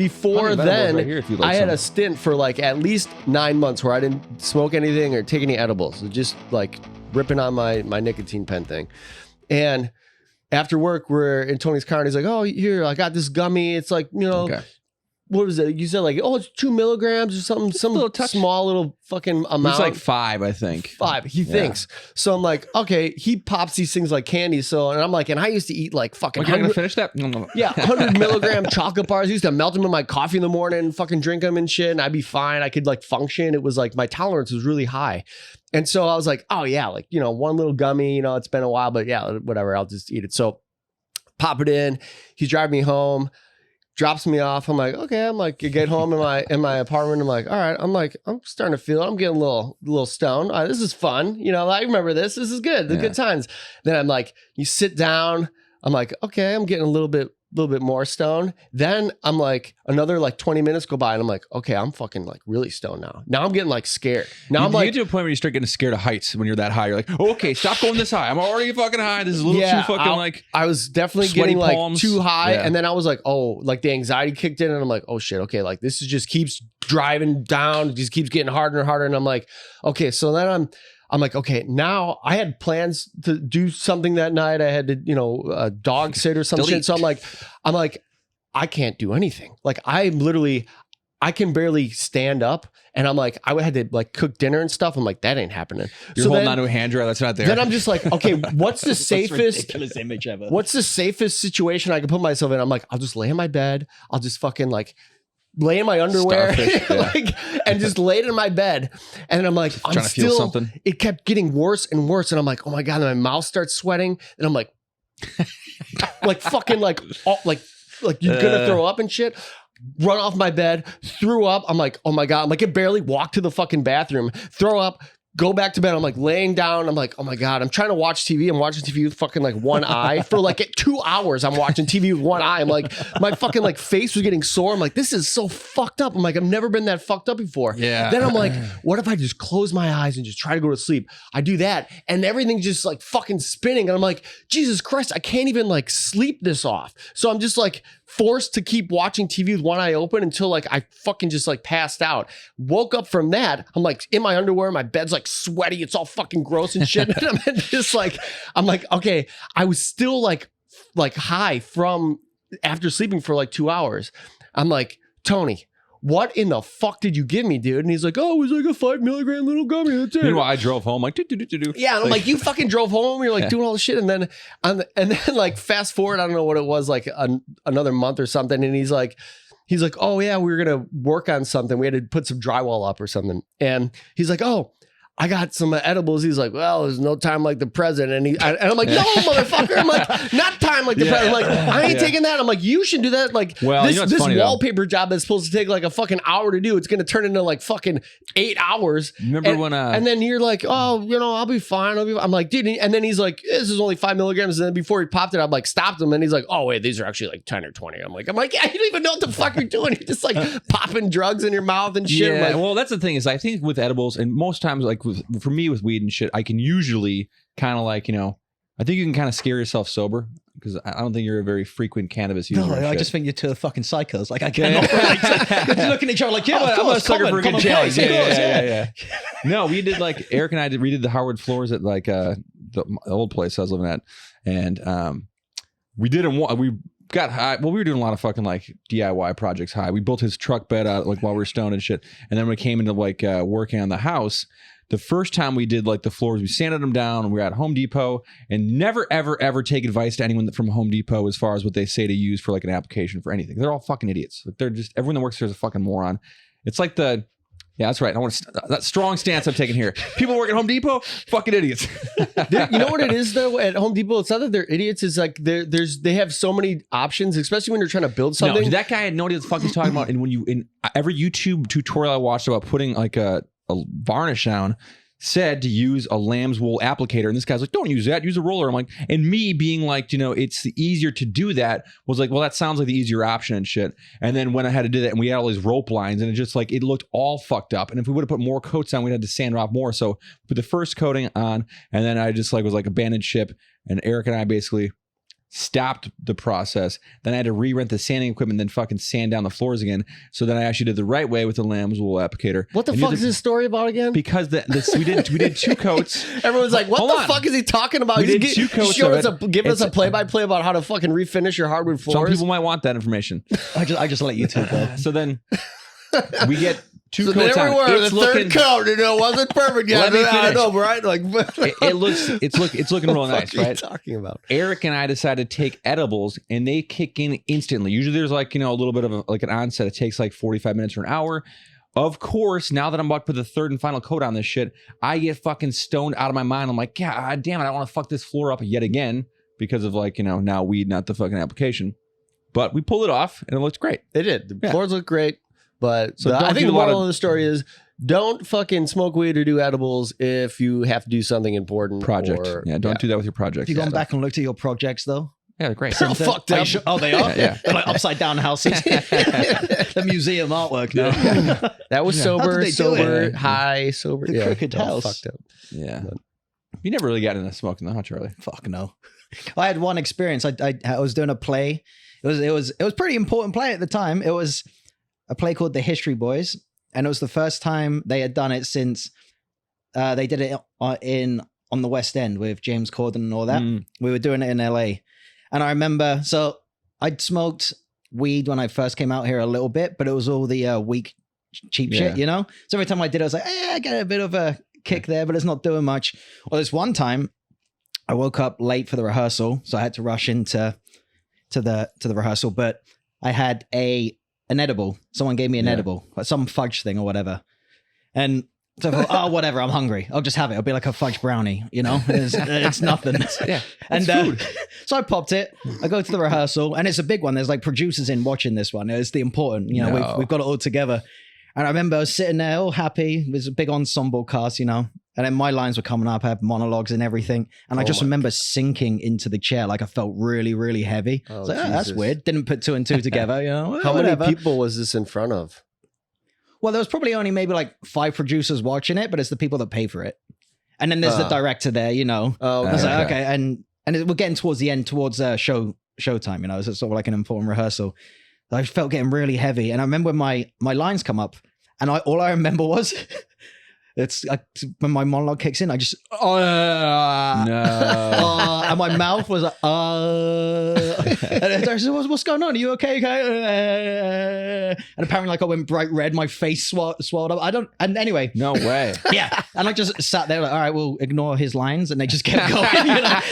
Before then, right here if you'd like I had some. a stint for like at least 9 months where I didn't smoke anything or take any edibles. Just like ripping on my nicotine pen thing. And after work, we're in Tony's car and he's like, oh, here, I got this gummy. It's like, Okay. what was it? You said like, oh, it's 2 milligrams or something, some little touch. small little fucking amount. It's like 5, I think. 5, he thinks. So I'm like, okay, he pops these things like candy. So, and I'm like, and I used to eat like fucking. You're gonna finish that? No. Yeah, 100 milligram chocolate bars. I used to melt them in my coffee in the morning, fucking drink them and shit, and I'd be fine. I could like function. It was like my tolerance was really high. And so I was like, oh yeah, like, one little gummy, it's been a while, but yeah, whatever, I'll just eat it. So pop it in. He's driving me home, drops me off. I'm like, okay. I'm like, you get home in my apartment. I'm like, all right. I'm like, I'm starting to feel it. I'm getting a little stoned. All right, this is fun. I remember this. This is good. The good times. Then I'm like, you sit down. I'm like, okay, I'm getting a little bit more stoned. Then I'm like, another like 20 minutes go by and I'm like, okay, I'm fucking like really stoned now. Now I'm getting like scared. Now I'm like, you get to a point where you start getting scared of heights when you're that high. You're like, oh, okay, stop going this high. I'm already fucking high. This is a little too fucking like. I was definitely sweaty getting palms. like too high. Yeah. And then I was like, oh, like the anxiety kicked in and I'm like, oh shit. Okay. Like this is just keeps driving down, just keeps getting harder and harder. And I'm like, okay. So then I'm like, okay, now I had plans to do something that night. I had to, dog sit or some shit. So I'm like, I can't do anything. Like I can barely stand up. And I'm like, I had to like cook dinner and stuff. I'm like, that ain't happening. You're holding onto a hand dryer that's not there. Then I'm just like, okay, what's the safest ridiculous image ever. What's the safest situation I can put myself in? I'm like, I'll just lay in my bed. I'll just fucking like lay in my underwear and just lay it in my bed. And then I'm like, I'm trying to feel something. It kept getting worse and worse. And I'm like, oh my God, and my mouth starts sweating. And I'm like, like fucking like you're gonna throw up and shit. Run off my bed, threw up. I'm like, oh my God. I'm like, I barely walked to the fucking bathroom, throw up, go back to bed. I'm like laying down. I'm like, oh my God. I'm trying to watch TV. I'm watching TV with fucking like one eye for like 2 hours. I'm watching TV with one eye. I'm like, my fucking like face was getting sore. I'm like, this is so fucked up. I'm like, I've never been that fucked up before. Yeah. Then I'm like, what if I just close my eyes and just try to go to sleep? I do that and everything's just like fucking spinning. And I'm like, Jesus Christ, I can't even like sleep this off. So I'm just like forced to keep watching TV with one eye open until like I fucking just like passed out. Woke up from that. I'm like in my underwear. My bed's like sweaty. It's all fucking gross and shit. And I'm just like, okay, I was still like high from after sleeping for like 2 hours. I'm like, Tony, what in the fuck did you give me, dude? And he's like, oh, it was like a 5 milligram little gummy. That's it. Meanwhile, I drove home like, do. Yeah, and I'm like, you fucking drove home. You're like doing all this shit, and then like fast forward, I don't know what it was, like another month or something, and he's like, oh yeah, we were gonna work on something. We had to put some drywall up or something, and he's like, oh, I got some edibles. He's like, well, there's no time like the president. And I'm like, no, motherfucker. I'm like, not time like the president. I'm like, I ain't taking that. I'm like, you should do that. Like, well, this funny, wallpaper job that's supposed to take like a fucking hour to do, it's going to turn into like fucking 8 hours. Remember when and then you're like, oh, I'll be fine. I'm like, dude. And then he's like, this is only 5 milligrams. And then before he popped it, I'm like, stopped him. And he's like, oh, wait, these are actually like 10 or 20. I'm like, yeah, you don't even know what the fuck you're doing. You're just like popping drugs in your mouth and shit. Yeah, like, well, that's the thing is I think with edibles and most times like for me with weed and shit, I can usually kind of like, I think you can kind of scare yourself sober because I don't think you're a very frequent cannabis user. No, I just think you're two fucking psychos. Like I cannot relate. Looking at each other like, yeah, I'm a sucker for a good challenge. Yeah. No, we did like Eric and I redid the hardwood floors at like the old place I was living at, and we did them. We got high. Well, we were doing a lot of fucking like DIY projects high. We built his truck bed out like while we were stoned and shit, and then when we came into like working on the house. The first time we did like the floors, we sanded them down and we were at Home Depot, and never, ever, ever take advice to anyone from Home Depot as far as what they say to use for like an application for anything. They're all fucking idiots. Like, they're just, everyone that works here is a fucking moron. It's like yeah, that's right. I want that strong stance I'm taking here. People work at Home Depot, fucking idiots. You know what it is though at Home Depot? It's not that they're idiots. It's like they have so many options, especially when you're trying to build something. No, that guy had no idea what the fuck he's talking about. And when in every YouTube tutorial I watched about putting like a varnish down, said to use a lamb's wool applicator, and this guy's like, don't use that, use a roller. I'm like, and me being like, it's easier to do that, was like, well, that sounds like the easier option and shit. And then when I had to do that, and we had all these rope lines, and it just like, it looked all fucked up. And if we would have put more coats on, we'd have to sand it off more. So put the first coating on, and then I just like was like abandoned ship, and Eric and I basically stopped the process. Then I had to re-rent the sanding equipment, then fucking sand down the floors again. So then I actually did the right way with the Lamb's wool applicator. What the fuck is this story about again? Because we did 2 coats. Everyone's like, what the fuck is he talking about? We did He's 2 coats giving us a play-by-play about how to fucking refinish your hardwood floors. Some people might want that information. I just let you two go. So then we get 2 so coats there we on. were, It's the third coat, and it wasn't perfect yet. Let me I finish. know, right? Like, it's looking real nice, what are you right? talking about? Eric and I decided to take edibles, and they kick in instantly. Usually there's like, a little bit of an onset. It takes like 45 minutes or an hour. Of course, now that I'm about to put the third and final coat on this shit, I get fucking stoned out of my mind. I'm like, God damn it, I don't want to fuck this floor up yet again because of like, now weed, not the fucking application. But we pulled it off, and it looked great. It did. The floors look great, but So I think the do a lot moral of- of the story is don't fucking smoke weed or do edibles if you have to do something important. Project. Or, Don't do that with your project. Have you gone back and looked at your projects though? Yeah, they're great. They're all fucked up. Oh, they are? Yeah. They're like upside down houses. The museum artwork now. That was How sober, did they do sober, it? high, sober. The yeah, crooked they're all house. fucked up. Yeah. You never really got into smoking though, huh, Charlie? Fuck no. I had one experience. I was doing a play. It was pretty important play at the time. It was a play called The History Boys, and it was the first time they had done it since they did it on the West End with James Corden and all that. We were doing it in LA, and I remember. So I'd smoked weed when I first came out here a little bit, but it was all the weak, cheap shit, So every time I did it, I was like, I get a bit of a kick there, but it's not doing much. Well, this one time, I woke up late for the rehearsal, so I had to rush into the rehearsal. But I had an edible. Someone gave me an edible, like some fudge thing or whatever. And so I thought, oh, whatever, I'm hungry. I'll just have it. It'll be like a fudge brownie, It's nothing. Yeah. And so I popped it. I go to the rehearsal, and it's a big one. There's like producers in watching this one. It's the important, we've got it all together. And I remember I was sitting there all happy. It was a big ensemble cast, And then my lines were coming up. I had monologues and everything. And I just remember sinking into the chair. Like I felt really, really heavy. I was like, that's Jesus. weird. Didn't put 2 and 2 together, How whatever. many people was this in front of? Well, there was probably only maybe like 5 producers watching it, but it's the people that pay for it. And then there's the director there, Oh, I was okay. like, okay. And we're getting towards the end, towards showtime, So it's sort of like an important rehearsal. I felt getting really heavy. And I remember when my lines come up, and all I remember was it's like when my monologue kicks in, I just No. and my mouth was like and I said, what's going on? Are you okay? And apparently, like I went bright red, my face swelled up. And anyway, No way. yeah. And I just sat there like, all right, we'll ignore his lines, and they just kept going.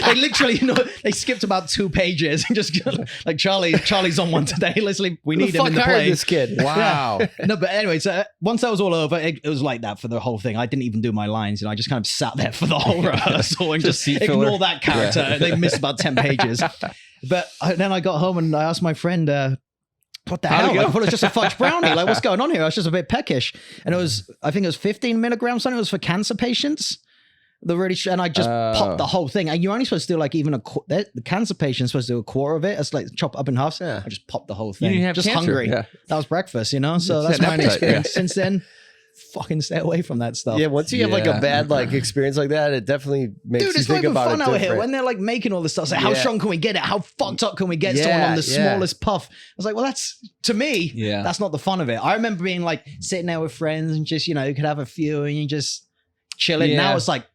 They literally, they skipped about 2 pages and just like Charlie's on one today. Listen, we need him in the play. This kid. Wow. No, but anyway, so once that was all over, it was like that for the whole thing. I didn't even do my lines, I just kind of sat there for the whole rehearsal and just seat ignore filler. that character. They missed about 10 pages. But then I got home and I asked my friend, what the hell? it go? Like, I thought it was just a fudge brownie. Like, what's going on here? I was just a bit peckish. And I think it was 15 milligrams, something. It was for cancer patients. And I just popped the whole thing. And you're only supposed to do like even the cancer patient's supposed to do a quarter of it. It's like chop up in half. Yeah. I just popped the whole thing. didn't have just cancer. hungry. Yeah. That was breakfast, So It's that's an my appetite, experience. Since then, fucking stay away from that stuff. Yeah, once you have like a bad experience like that, it definitely makes Dude, you it's not think even about fun it out here different. when they're like making all this stuff. It's like, how Yeah. strong can we get it? How fucked up can we get Yeah, someone on the yeah. smallest puff? I was like, well, that's, to me, Yeah. that's not the fun of it. I remember being like sitting there with friends and just, you could have a few and you just chilling. Yeah. Now it's like,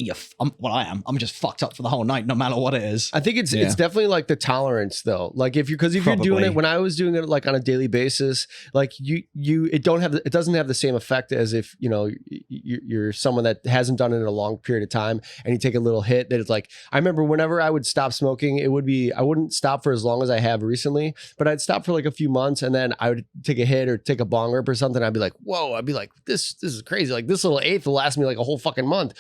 I am. I'm just fucked up for the whole night, no matter what it is. I think it's Yeah. definitely like the tolerance though. Like if you're doing Probably. it, when I was doing it like on a daily basis, like it doesn't have the same effect as if, you're someone that hasn't done it in a long period of time and you take a little hit that it's like, I remember whenever I would stop smoking, I wouldn't stop for as long as I have recently, but I'd stop for like a few months and then I would take a hit or take a bong rip or something. I'd be like, whoa, I'd be like, this is crazy. Like this little eighth will last me like a whole fucking month.